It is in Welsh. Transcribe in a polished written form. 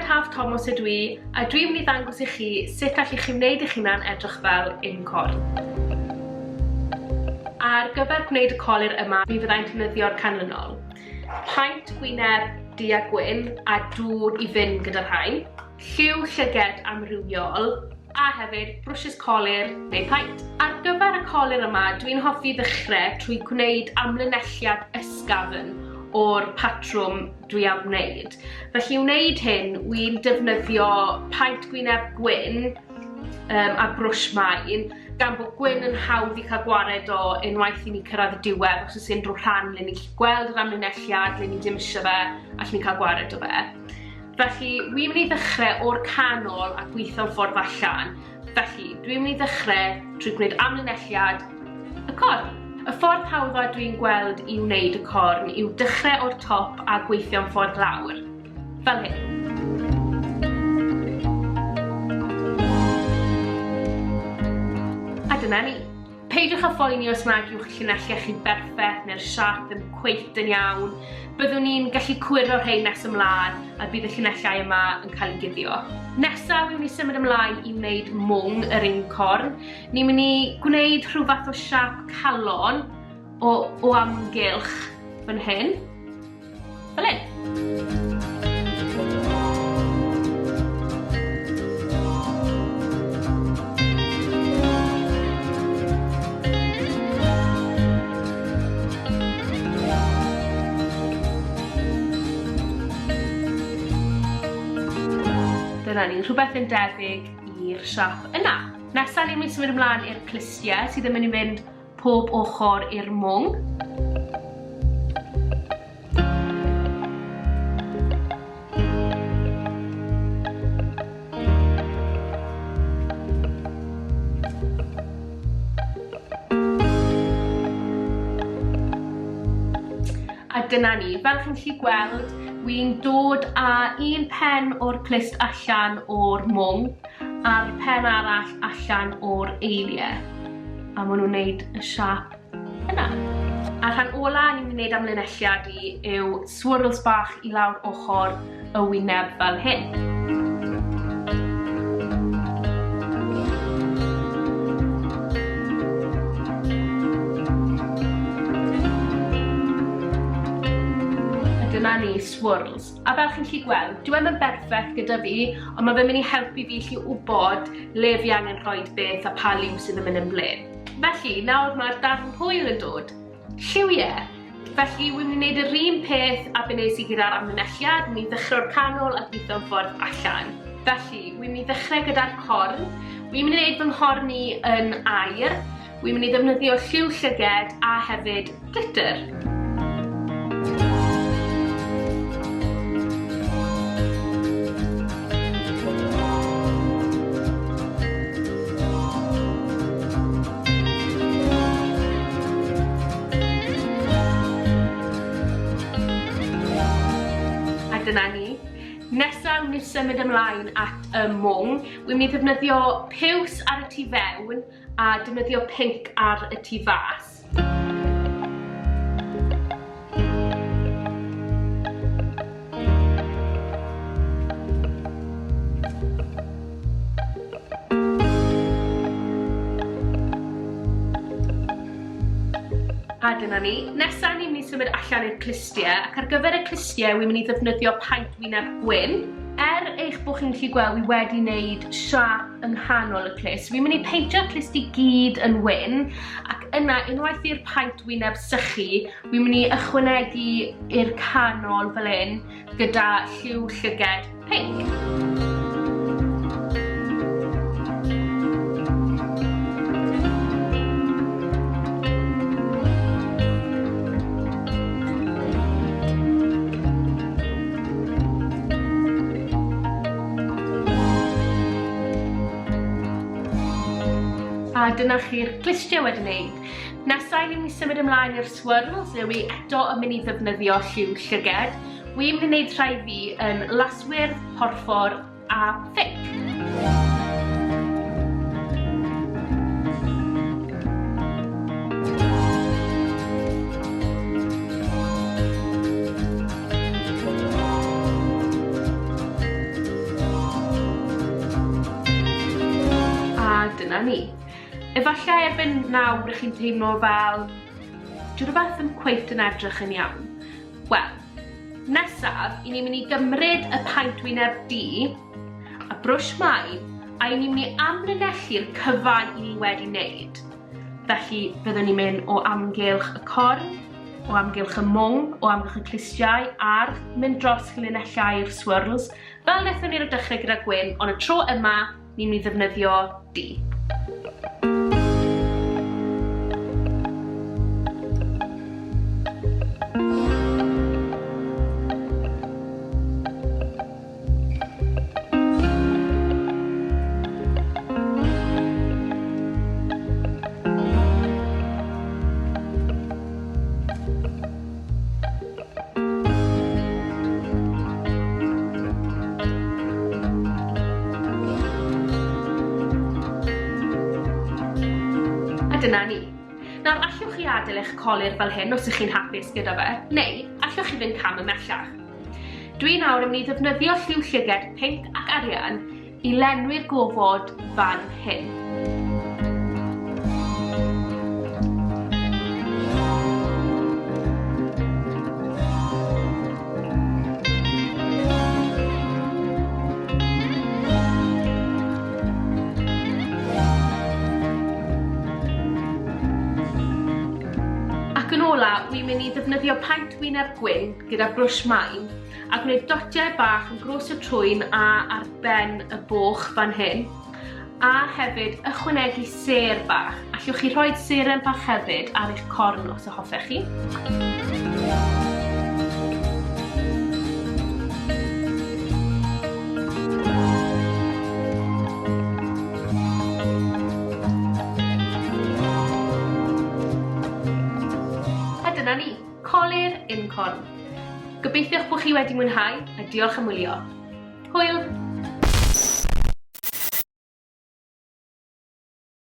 Hâf Thomas ydw I, a dwi'n mynd I ddangos I chi sut allwch chi wneud eich hunan edrych fel Uncorn. Ar gyfer gwneud y colur yma, mi fyddai'n defnyddio'r canlynol. Paent, wyneb, du a gwyn, a dŵr I fynd gyda'r rhain. Lliw llyged amrywiol, a hefyd brwsys colur neu paent. Ar gyfer y colur yma, dwi'n hoffi ddechrau trwy gwneud amlinelliad ysgafn o'r patrwm dwi am wneud. Felly I wneud hyn, wy'n defnyddio paent gwyneb gwyn a brwsh main, gan bod gwyn yn hawdd I cael gwared o unwaith I ni cyrraedd y diwedd, os oes unrhyw rhan le ni'n gallu gweld yr amlinelliad, le ni dim eisiau fe, allwn ni cael gwared o fe. Felly, wy'n mynd I ddechrau o'r canol a gweithio'n ffordd allan. Felly, dwi'n mynd I ddechrau trwy gwneud amlinelliad y corn. Y ffordd hawdda dwi'n gweld I wneud y corn yw dechrau o'r top a gweithio'n ffordd lawr. Fel hyn. A dyna ni. Peidiwch â phoeni os nag yw'ch llinellau chi berffeth neu'r siap ddim cweit yn iawn. Byddwn ni'n gallu cwyro'r rhain nes ymlaen a bydd y llinellau yma yn cael ei guddio. Nesaf, wy'n mynd I symud ymlaen I wneud mwng yr Uncorn. Ni'n mynd I gwneud rhyw fath o siap calon o amgylch fan hyn. Fel hyn. Dyna ni, rhywbeth yn debyg i'r siap yna. Nesaf ni'n mynd I symud ymlaen i'r clustiau sydd yn mynd I fynd pob ochr i'r mwng. A dyna ni, fel chi'n gallu gweld, wy'n dod â un pen o'r clust allan o'r mwng a'r pen arall allan o'r eiliau. A maen nhw'n gwneud y siap yna. A'r rhan ola ni'n mynd I wneud amlinelliad I yw swirls bach I lawr ochr y wyneb fel hyn. Dyna ni, swirls. A fel chi'n gallu gweld, dyw e'n berffeth gyda fi, ond mae fe'n mynd I helpu fi I wybod le fi angen rhoi beth a pa liw sydd yn mynd yn ble. Felly, nawr mae'r darn hwyl yn dod. Lliwiau. Felly, wy'n mynd I wneud yr un peth a beth sydd gyda'r amlinelliad, wy'n mynd I ddechrau'r canol a gweithio'n ffordd allan. Felly, wy'n mynd I ddechrau gyda'r corn. Wy'n mynd I wneud fy nghorn I yn air. Wy'n mynd I ddefnyddio lliw llyged a hefyd glitter. Dyna ni. Nesaf, ni'n symud ymlaen at y mwng. Wy'n mynd I ddefnyddio piws ar y tu fewn a defnyddio pinc ar y tu fas. A dyna ni. Nesaf ni'n mynd I symud allan i'r clustiau ac ar gyfer y clustiau wy'n mynd I ddefnyddio paent wyneb gwyn. Eich bod chi'n gallu gweld wi wedi wneud siap yng nghanol y clust. Wy'n mynd I peintio'r clust I gyd yn wyn ac yna unwaith i'r paent wyneb sychu wy'n mynd I ychwanegu i'r canol fel hyn gyda lliw llyged pinc. A dyna chi'r clustiau wedi wneud. Nesaf ni'n mynd I symud ymlaen i'r swirls, lle wi eto yn mynd I ddefnyddio lliw llyged. Wy'n mynd I wneud rhai fi yn laswyrdd, porffor a thic. ni. Efallai erbyn nawr ych chi'n teimlo fel dwi'n rhywbeth yn cweit yn edrych yn iawn. Wel, nesaf, i ni'n mynd i gymryd y paent wyneb D, a brwsh maen, a i ni'n mynd i amlinellu'r cyfan i ni wedi wneud. Felly, byddwn ni'n mynd o amgylch y corn, o amgylch y mwng, o amgylch y clistiau, a'r mynd dros linellau'r swirls, fel wnaethon ni'r dechrau gyda gwyn, ond y tro yma, ni'n mynd i ddefnyddio D. Dyna ni. Nawr, allwch chi adael eich colur fel hyn os ych chi'n hapus gyda fe, neu allwch chi fynd cam ymellach. Dwi nawr yn mynd i ddefnyddio lliw llyged pinc ac arian i lenwi'r gofod fan hyn. Wi'n mynd i ddefnyddio paent wyneb gwyn gyda brwsh maen a gwneud dotiau bach yn gros y trwyn a ar ben y boch fan hyn a hefyd ychwanegu ser bach. Allwch chi rhoi seren bach hefyd ar eich corn os y hoffech chi. Dyna ni, colur Uncorn. Gobeithio eich bod chi wedi mwynhau a diolch am wylio. Hwyl!